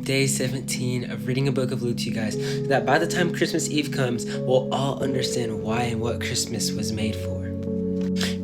day 17 of reading a book of Luke to you guys, so that by the time Christmas Eve comes, we'll all understand why and what Christmas was made for.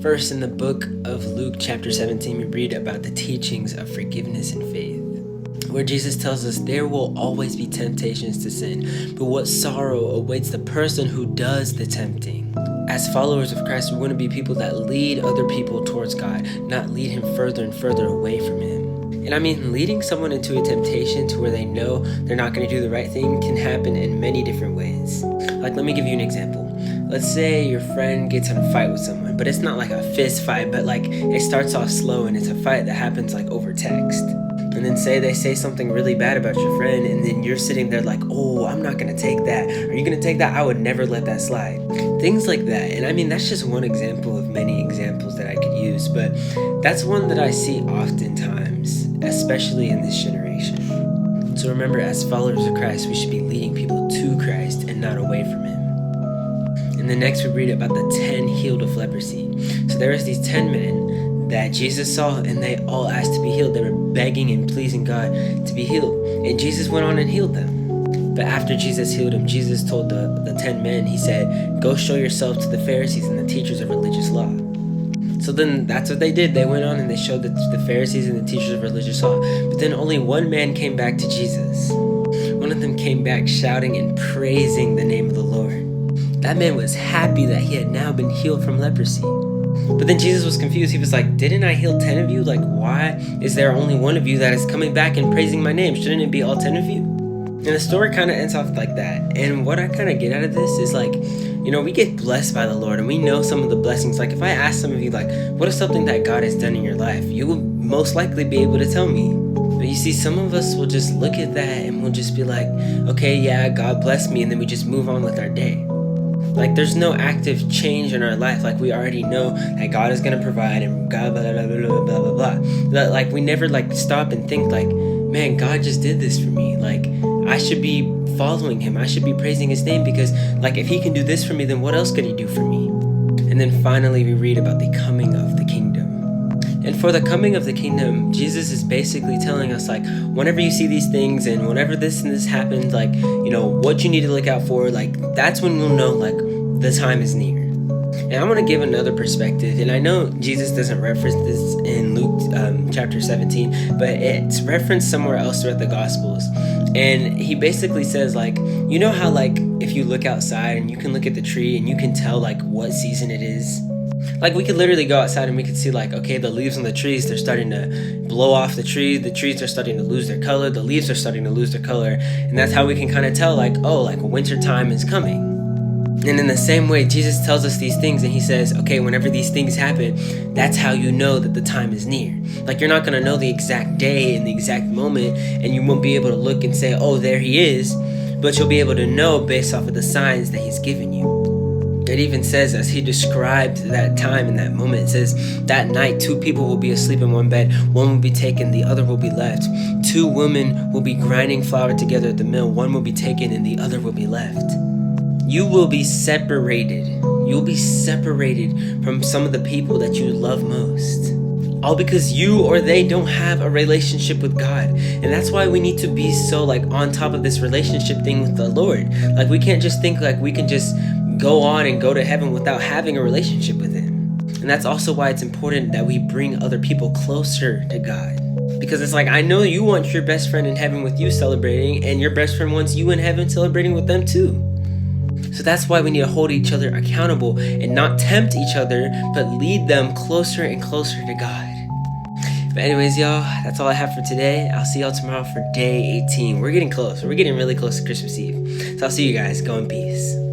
First, in the book of Luke chapter 17, we read about the teachings of forgiveness and faith, where Jesus tells us there will always be temptations to sin, but what sorrow awaits the person who does the tempting. As followers of Christ, we want to be people that lead other people towards God, not lead him further and further away from him. And I mean, leading someone into a temptation to where they know they're not going to do the right thing can happen in many different ways. Like, let me give you an example. Let's say your friend gets in a fight with someone, but it's not like a fist fight, but like it starts off slow and it's a fight that happens like over text. And then say they say something really bad about your friend, and then you're sitting there like, oh, I'm not going to take that. Are you going to take that? I would never let that slide. Things like that. And I mean, that's just one example of many examples that I could use, but that's one that I see oftentimes, especially in this generation. So remember, as followers of Christ, we should be leading people to Christ and not away from him. And then next we read about the 10 healed of leprosy. So there was these 10 men that Jesus saw, and they all asked to be healed. They were begging and pleasing God to be healed. And Jesus went on and healed them. But after Jesus healed them, Jesus told the 10 men, he said, go show yourself to the Pharisees and the teachers of religious law. So then that's what they did. They went on and they showed the Pharisees and the teachers of religious law. But then only one man came back to Jesus. One of them came back shouting and praising the name of the Lord. That man was happy that he had now been healed from leprosy. But then Jesus was confused. He was like, didn't I heal 10 of you? Like, why is there only one of you that is coming back and praising my name? Shouldn't it be all 10 of you? And the story kind of ends off like that. And what I kind of get out of this is like, you know, we get blessed by the Lord and we know some of the blessings. Like if I ask some of you, like, what is something that God has done in your life? You will most likely be able to tell me. But you see, some of us will just look at that and we'll just be like, okay, yeah, God bless me. And then we just move on with our day. Like there's no active change in our life. Like we already know that God is going to provide and God blah, blah, blah, blah, blah, blah, blah. Like we never like stop and think like, man, God just did this for me. Like I should be following him. I should be praising his name because like if he can do this for me, then what else could he do for me? And then finally we read about the coming of the kingdom. And for the coming of the kingdom, Jesus is basically telling us like, whenever you see these things and whenever this and this happens, like, you know, what you need to look out for, like, that's when you'll know, like, the time is near. And I want to give another perspective. And I know Jesus doesn't reference this in Luke chapter 17, but it's referenced somewhere else throughout the Gospels. And he basically says, like, you know how, like, if you look outside and you can look at the tree and you can tell, like, what season it is? Like we could literally go outside and we could see like, okay, the leaves on the trees, they're starting to blow off the trees are starting to lose their color, the leaves are starting to lose their color, and that's how we can kind of tell like, oh, like winter time is coming. And in the same way, Jesus tells us these things and he says, okay, whenever these things happen, that's how you know that the time is near. Like you're not going to know the exact day and the exact moment, and you won't be able to look and say, oh, there he is, but you'll be able to know based off of the signs that he's given you. It even says, as he described that time in that moment, it says, that night 2 people will be asleep in one bed, one will be taken, the other will be left. 2 women will be grinding flour together at the mill, one will be taken and the other will be left. You will be separated. You'll be separated from some of the people that you love most. All because you or they don't have a relationship with God. And that's why we need to be so like on top of this relationship thing with the Lord. Like we can't just think like we can just go on and go to heaven without having a relationship with him. And that's also why it's important that we bring other people closer to God. Because it's like, I know you want your best friend in heaven with you celebrating, and your best friend wants you in heaven celebrating with them too. So that's why we need to hold each other accountable and not tempt each other, but lead them closer and closer to God. But anyways, y'all, that's all I have for today. I'll see y'all tomorrow for day 18. We're getting close. We're getting really close to Christmas Eve. So I'll see you guys. Go in peace.